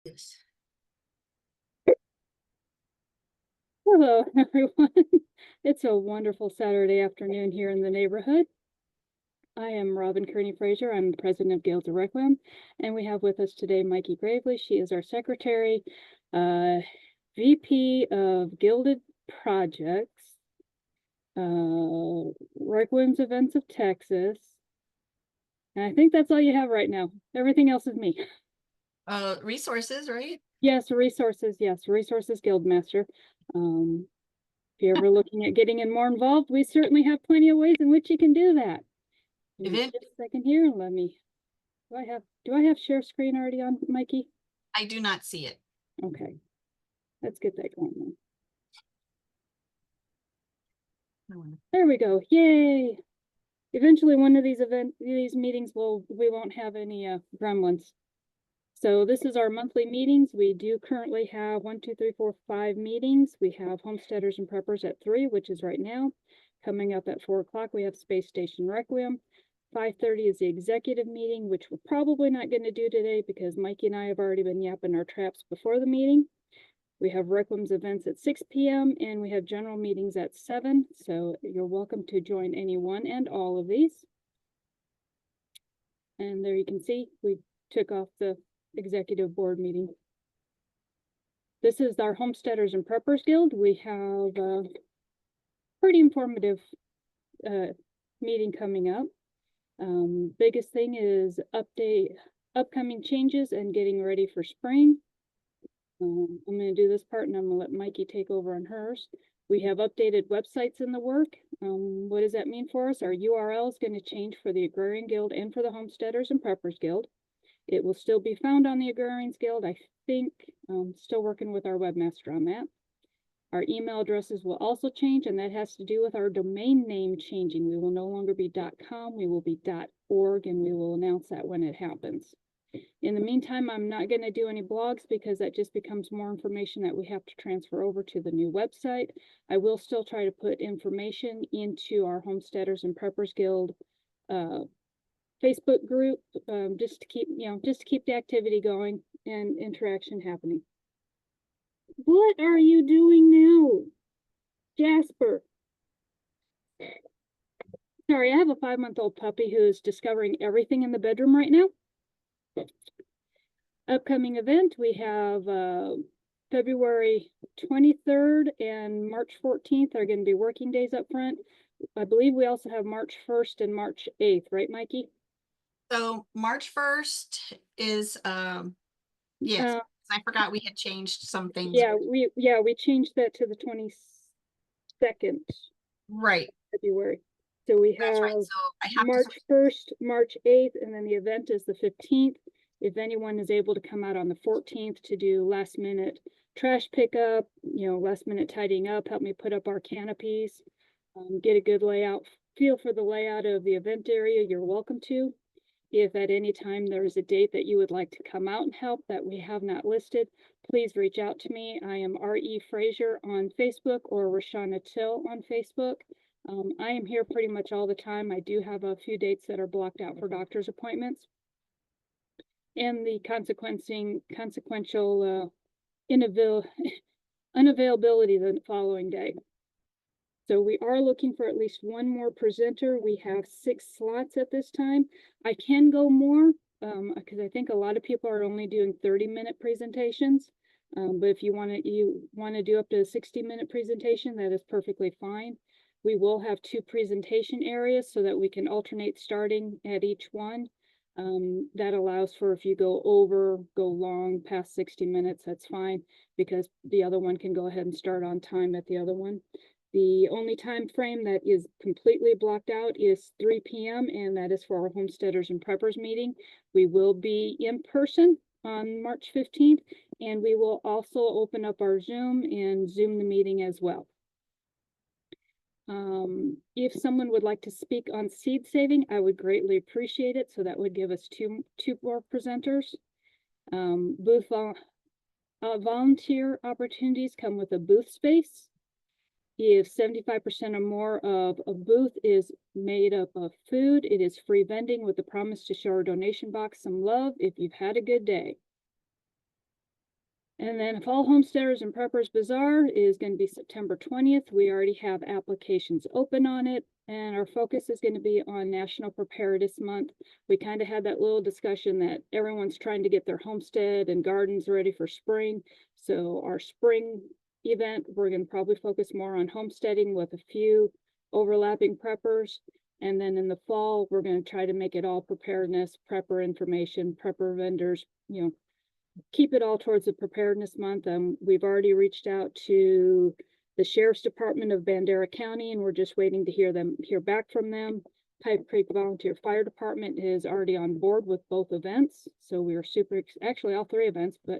Yes. Hello, everyone. It's a wonderful Saturday afternoon here in the neighborhood. I am Robin Kearney-Frazier. I'm the president of Guilds of Requiem, and we have with us today Mikey Gravely. She is our secretary, VP of Gilded Projects, Requiem's Events of Texas. And I think that's all you have right now. Everything else is me. Resources, right? Yes, Resources Guildmaster. If you're ever looking at getting more involved, we certainly have plenty of ways in which you can do that. Event. Just a second here. Let me. Do I have share screen already on, Mikey? I do not see it. Okay, let's get that going then. There we go. Yay! Eventually, one of these meetings we won't have any gremlins. So this is our monthly meetings. We do currently have 1, 2, 3, 4, 5 meetings. We have Homesteaders and Preppers at 3, which is right now. Coming up at 4 o'clock, we have Space Station Requiem. 5:30 is the executive meeting, which we're probably not going to do today because Mikey and I have already been yapping our traps before the meeting. We have Requiem's events at 6 p.m. and we have general meetings at 7. So you're welcome to join any one and all of these. And there you can see we took off the executive board meeting. This is our Homesteaders and Preppers Guild. We have a pretty informative meeting coming up. Biggest thing is upcoming changes and getting ready for spring. I'm going to do this part and I'm going to let Mikey take over on hers. We have updated websites in the work. What does that mean for us? Our URL is going to change for the Agrarian Guild and for the Homesteaders and Preppers Guild. It will still be found on the Agrarians Guild. I think still working with our webmaster on that. Our email addresses will also change, and that has to do with our domain name changing. We will no longer be .com, we will be .org, and we will announce that when it happens. In the meantime, I'm not going to do any blogs because that just becomes more information that we have to transfer over to the new website. I will still try to put information into our Homesteaders and Preppers Guild Facebook group, just to keep the activity going and interaction happening. What are you doing now, Jasper? Sorry, I have a 5-month-old puppy who's discovering everything in the bedroom right now. Upcoming event, we have February 23rd and March 14th are going to be working days up front. I believe we also have March 1st and March 8th, right, Mikey? So March 1st is yes. I forgot we had changed some things. Yeah, we changed that to the 22nd. Right. February. So we have right. So I have March 1st, March 8th, and then the event is the 15th. If anyone is able to come out on the 14th to do last minute trash pickup, last minute tidying up, help me put up our canopies, get a good feel for the layout of the event area, you're welcome to. If at any time there is a date that you would like to come out and help that we have not listed, please reach out to me. I am R.E. Frazier on Facebook or Rashana Till on Facebook. I am here pretty much all the time. I do have a few dates that are blocked out for doctor's appointments. And the consequential unavailability the following day. So we are looking for at least one more presenter. We have 6 slots at this time. I can go more because I think a lot of people are only doing 30-minute presentations. But if you want to do up to a 60-minute presentation, that is perfectly fine. We will have 2 presentation areas so that we can alternate starting at each one. That allows for if you go long past 60 minutes, that's fine, because the other one can go ahead and start on time at the other one. The only time frame that is completely blocked out is 3 p.m. and that is for our Homesteaders and Preppers meeting. We will be in person on March 15th, and we will also open up our Zoom and Zoom the meeting as well. If someone would like to speak on seed saving, I would greatly appreciate it. So that would give us two more presenters. Booth volunteer opportunities come with a booth space. If 75% or more of a booth is made up of food, it is free vending with the promise to show our donation box some love if you've had a good day. And then Fall Homesteaders and Preppers Bazaar is going to be September 20th. We already have applications open on it, and our focus is going to be on National Preparedness Month. We kind of had that little discussion that everyone's trying to get their homestead and gardens ready for spring. So our spring event, we're going to probably focus more on homesteading with a few overlapping preppers. And then in the fall, we're going to try to make it all preparedness, prepper information, prepper vendors, keep it all towards the preparedness month. We've already reached out to the Sheriff's Department of Bandera County, and we're just waiting to hear back from them. Pipe Creek Volunteer Fire Department is already on board with both events. So we are actually all three events, but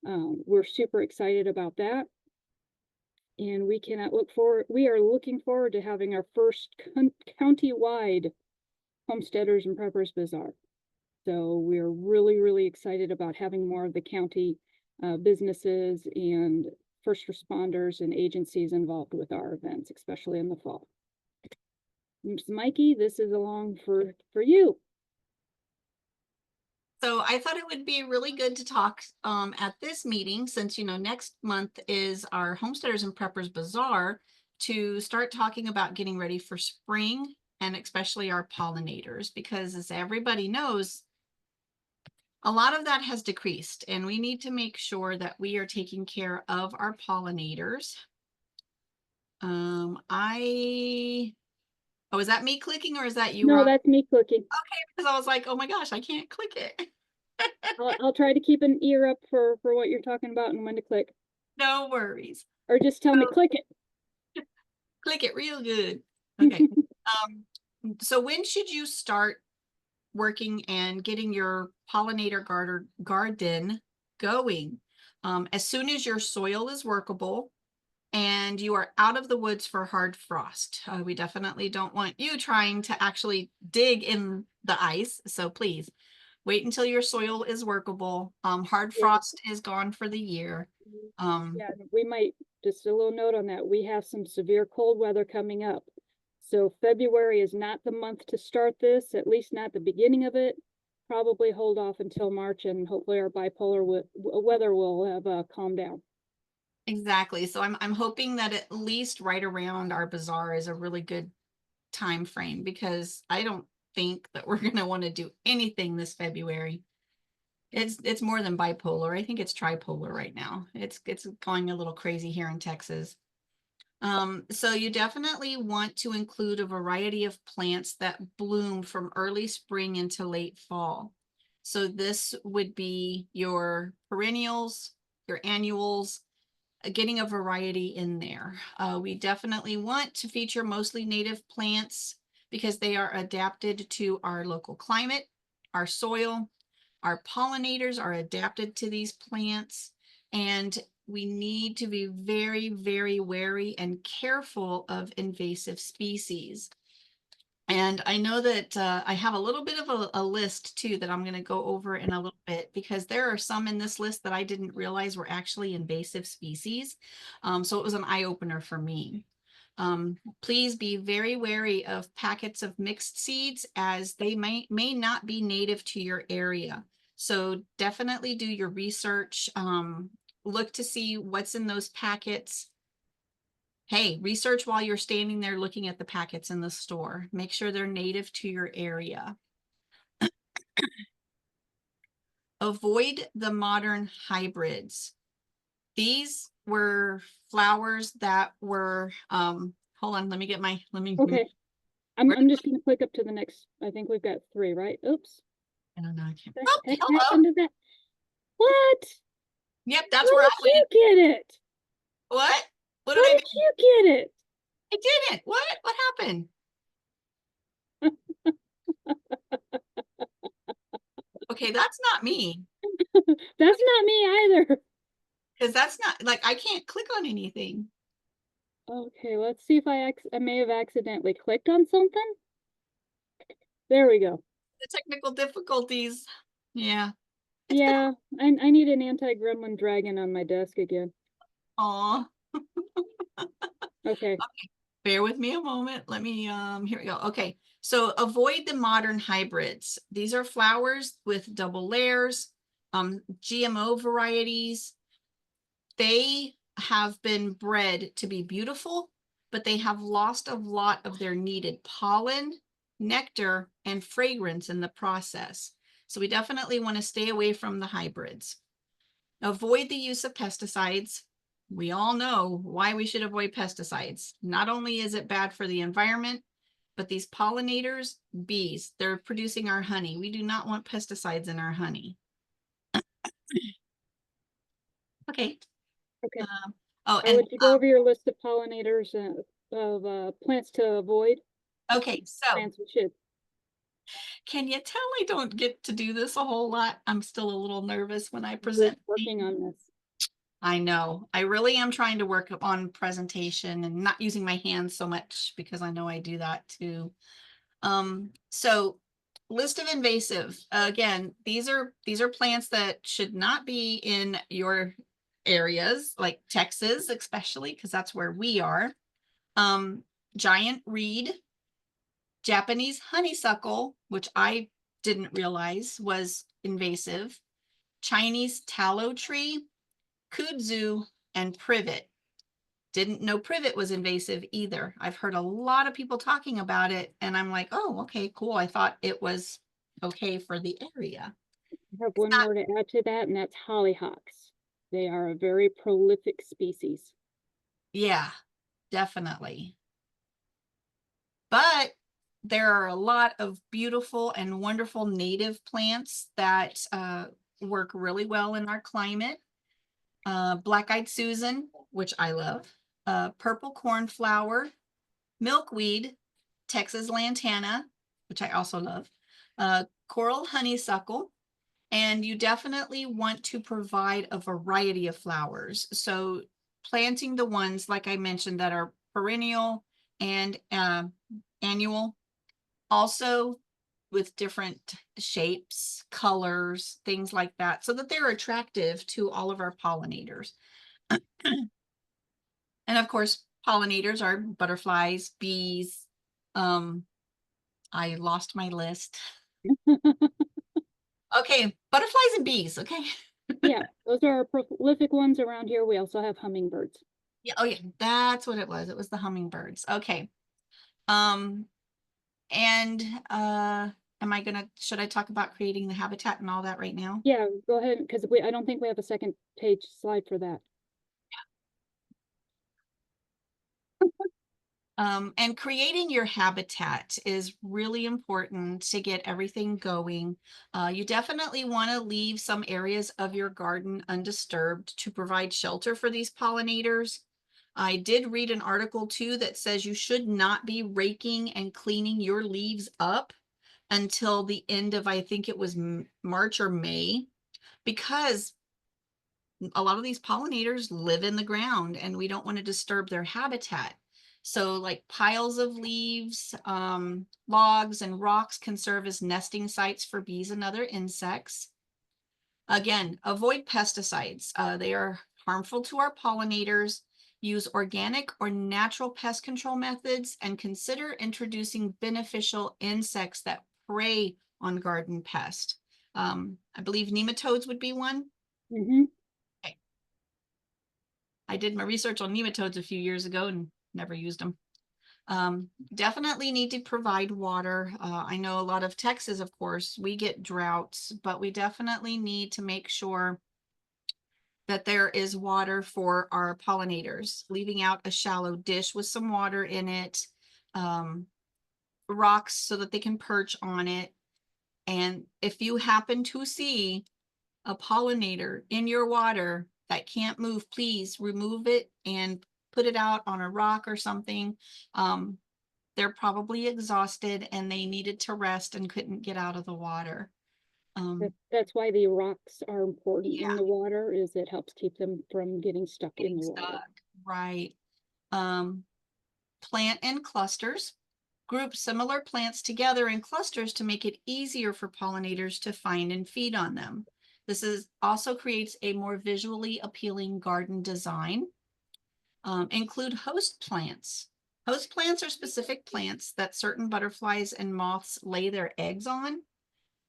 we're super excited about that. And we are looking forward to having our first county-wide Homesteaders and Preppers Bazaar. So we're really, really excited about having more of the county businesses and first responders and agencies involved with our events, especially in the fall. Ms. Mikey, this is along for you. So I thought it would be really good to talk at this meeting, since, next month is our Homesteaders and Preppers Bazaar, to start talking about getting ready for spring, and especially our pollinators, because as everybody knows, a lot of that has decreased, and we need to make sure that we are taking care of our pollinators. Oh, is that me clicking, or is that you? No, that's me clicking. Okay, because I was like, oh my gosh, I can't click it. I'll try to keep an ear up for what you're talking about and when to click. No worries. Or just tell me, click it. Click it real good. Okay. So when should you start working and getting your pollinator garden going? As soon as your soil is workable and you are out of the woods for hard frost. We definitely don't want you trying to actually dig in the ice. So please wait until your soil is workable. Hard frost is gone for the year. Yeah, we might, just a little note on that. We have some severe cold weather coming up. So February is not the month to start this, at least not the beginning of it. Probably hold off until March, and hopefully our bipolar weather will have calmed down. Exactly. So I'm hoping that at least right around our bazaar is a really good time frame, because I don't think that we're going to want to do anything this February. It's more than bipolar. I think it's tripolar right now. It's going a little crazy here in Texas. So you definitely want to include a variety of plants that bloom from early spring into late fall. So this would be your perennials, your annuals, getting a variety in there. We definitely want to feature mostly native plants because they are adapted to our local climate, our soil. Our pollinators are adapted to these plants, and we need to be very, very wary and careful of invasive species. And I know that I have a little bit of a list too that I'm going to go over in a little bit, because there are some in this list that I didn't realize were actually invasive species. So it was an eye opener for me. Please be very wary of packets of mixed seeds, as they may not be native to your area. So definitely do your research. Look to see what's in those packets. Hey, research while you're standing there looking at the packets in the store. Make sure they're native to your area. Avoid the modern hybrids. These were flowers that were, hold on, let me. Okay. I'm just going to click up to the next. I think we've got 3, right? Oops. I don't know. I can't. What Oh, the heck hello. happened to that? What? Yep, that's How where I did you went. get it? What? What How did I did you get it? I didn't. What happened? Okay, that's not me. That's not me either. Because that's not, like, I can't click on anything. Okay, let's see if I may have accidentally clicked on something. There we go. The technical difficulties. Yeah. Yeah, I need an anti-gremlin dragon on my desk again. Aw. Okay. Bear with me a moment. Let me, here we go. Okay. So avoid the modern hybrids. These are flowers with double layers, GMO varieties. they have been bred to be beautiful, but they have lost a lot of their needed pollen, nectar, and fragrance in the process. So we definitely want to stay away from the hybrids. Avoid the use of pesticides. We all know why we should avoid pesticides. Not only is it bad for the environment, but these pollinators, bees, they're producing our honey. We do not want pesticides in our honey. Okay. Okay. Oh, Would you go over your list of pollinators of plants to avoid? okay, so Plants we should. can you tell I don't get to do this a whole lot? I'm still a little nervous when I We're present. working on this. I know. I really am trying to work on presentation and not using my hands so much because I know I do that too. So list of invasive. Again, these are plants that should not be in your areas, like Texas, especially because that's where we are. Um, giant reed, Japanese honeysuckle, which I didn't realize was invasive, Chinese tallow tree, kudzu, and privet. Didn't know privet was invasive either. I've heard a lot of people talking about it, and I'm like, oh, okay, cool. I thought it was okay for the area. I have one more to add to that, and that's hollyhocks. They are a very prolific species. Yeah, definitely. But there are a lot of beautiful and wonderful native plants that work really well in our climate. Black-eyed Susan, which I love, purple cornflower, milkweed, Texas lantana, which I also love, coral honeysuckle, and you definitely want to provide a variety of flowers. So planting the ones, like I mentioned, that are perennial and annual, also with different shapes, colors, things like that, so that they're attractive to all of our pollinators. And of course, pollinators are butterflies, bees. I lost my list. Okay, butterflies and bees. Okay. Yeah, those are our prolific ones around here. We also have hummingbirds. Yeah. Oh yeah, that's what it was. It was the hummingbirds. Okay. Um, and am I gonna? Should I talk about creating the habitat and all that right now? Yeah, go ahead, because I don't think we have a second page slide for that. And creating your habitat is really important to get everything going. You definitely want to leave some areas of your garden undisturbed to provide shelter for these pollinators. I did read an article too that says you should not be raking and cleaning your leaves up until the end of, I think it was March or May, because a lot of these pollinators live in the ground and we don't want to disturb their habitat. So like piles of leaves, logs, and rocks can serve as nesting sites for bees and other insects. Again, avoid pesticides. They are harmful to our pollinators. Use organic or natural pest control methods and consider introducing beneficial insects that prey on garden pests. I believe nematodes would be one. Mm-hmm. Okay. I did my research on nematodes a few years ago and never used them. Definitely need to provide water. I know a lot of Texas, of course, we get droughts, but we definitely need to make sure that there is water for our pollinators, leaving out a shallow dish with some water in it, um, rocks so that they can perch on it. And if you happen to see a pollinator in your water that can't move, please remove it and put it out on a rock or something. They're probably exhausted and they needed to rest and couldn't get out of the water. That's why the rocks are important Yeah, in the water, is it helps keep them from getting stuck in getting the water. stuck. Right. Um, plant in clusters. Group similar plants together in clusters to make it easier for pollinators to find and feed on them. This is also creates a more visually appealing garden design. Include host plants. Host plants are specific plants that certain butterflies and moths lay their eggs on.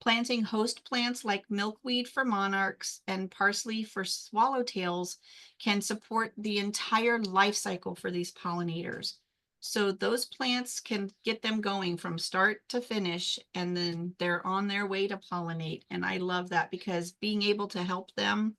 Planting host plants like milkweed for monarchs and parsley for swallowtails can support the entire life cycle for these pollinators. So those plants can get them going from start to finish, and then they're on their way to pollinate. And I love that because being able to help them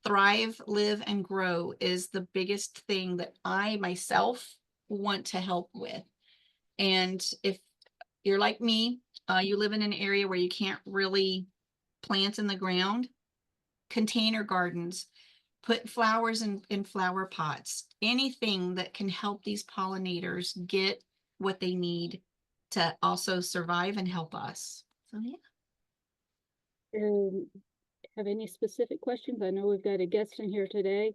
thrive, live, and grow is the biggest thing that I myself want to help with. And if you're like me, you live in an area where you can't really plant in the ground, container gardens, put flowers in flower pots, anything that can help these pollinators get what they need to also survive and help us. So yeah. Have any specific questions? I know we've got a guest in here today.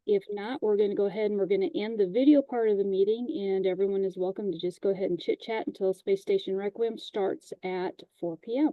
If not, we're going to go ahead and we're going to end the video part of the meeting, and everyone is welcome to just go ahead and chit chat until Space Station Requiem starts at 4 p.m.